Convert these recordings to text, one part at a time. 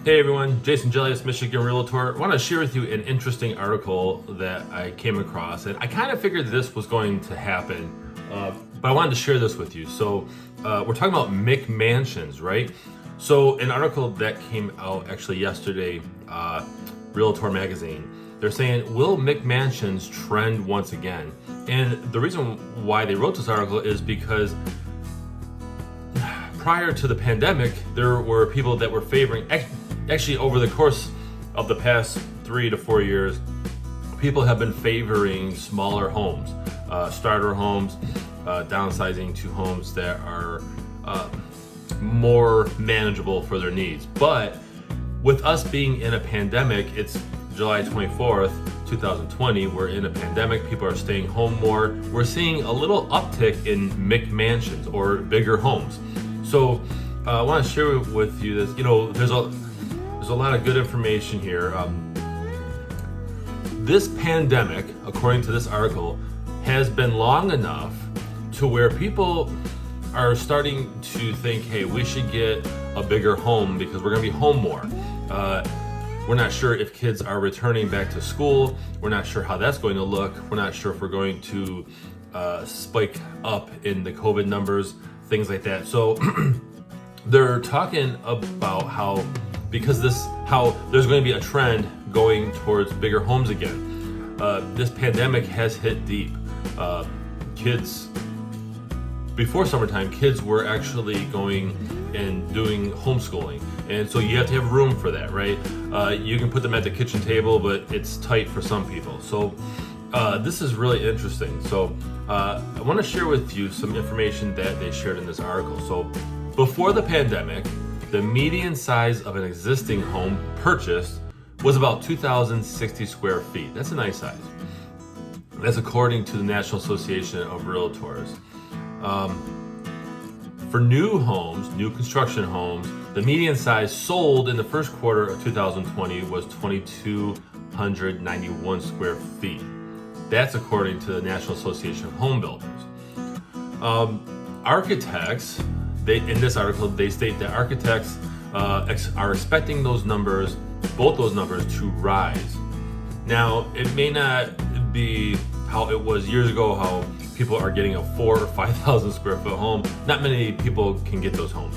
Hey everyone, Jason Gelios, Michigan Realtor. I want to share with you an interesting article that I came across, and I kind of figured this was going to happen, but I wanted to share this with you. So we're talking about McMansions, right? So an article that came out actually yesterday, Realtor magazine, they're saying, will McMansions trend once again? And the reason why they wrote this article is because prior to the pandemic, there were people that were favoring, actually over the course of the past 3 to 4 years, people have been favoring smaller homes, starter homes, downsizing to homes that are more manageable for their needs. But with us being in a pandemic, it's July 24th, 2020, we're in a pandemic, people are staying home more. We're seeing a little uptick in McMansions or bigger homes. So I want to share with you this, there's a lot of good information here. This pandemic, according to this article, has been long enough to where people are starting to think, hey, we should get a bigger home because we're going to be home more. We're not sure if kids are returning back to school. We're not sure how that's going to look. We're not sure if we're going to spike up in the COVID numbers, things like that. So they're talking about how there's going to be a trend going towards bigger homes again. This pandemic has hit deep. Kids, before summertime, kids were actually going and doing homeschooling. And so you have to have room for that, right? You can put them at the kitchen table, but it's tight for some people. So this is really interesting. So I want to share with you some information that they shared in this article. So before the pandemic, the median size of an existing home purchased was about 2,060 square feet. That's a nice size. That's according to the National Association of Realtors. For new homes, new construction homes, the median size sold in the first quarter of 2020 was 2,291 square feet. That's according to the National Association of Home Builders. Architects, in this article, they state that architects are expecting both those numbers to rise. Now, it may not be how it was years ago, how people are getting a 4,000 or 5,000 square foot home. Not many people can get those homes,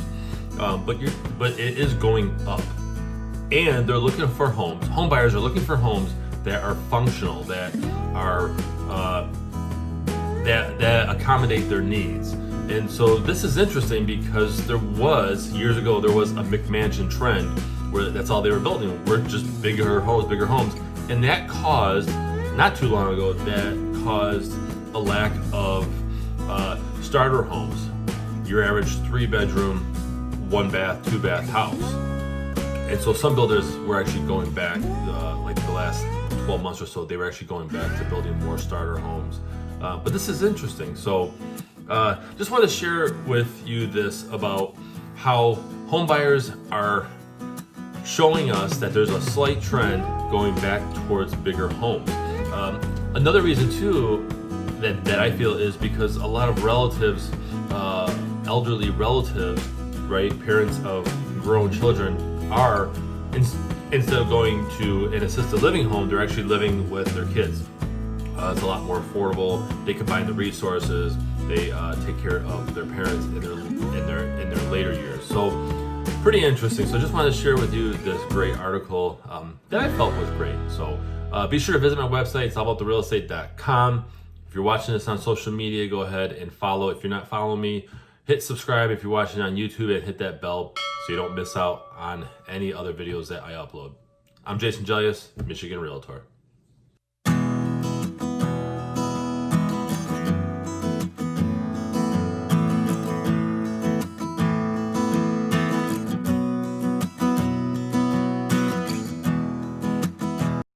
but it is going up. And they're looking for homes. Home buyers are looking for homes that are functional, that are that accommodate their needs. And so this is interesting because years ago, there was a McMansion trend where that's all they were building. We're just bigger homes. And that caused, not too long ago, a lack of starter homes. Your average 3-bedroom, 1-bath, 2-bath house. And so some builders were actually going back, like the last 12 months or so, they were actually going back to building more starter homes. But this is interesting. So just want to share with you this about how home buyers are showing us that there's a slight trend going back towards bigger homes. Another reason too that I feel is because a lot of relatives, elderly relatives, right, parents of grown children are, instead of going to an assisted living home, they're actually living with their kids. It's a lot more affordable. They combine the resources. They take care of their parents in their later years. So pretty interesting. So just wanted to share with you this great article that I felt was great. So be sure to visit my website. It's allabouttherealestate.com. If you're watching this on social media, go ahead and follow. If you're not following me, hit subscribe if you're watching on YouTube, and hit that bell so you don't miss out on any other videos that I upload. I'm Jason Gelios, Michigan Realtor.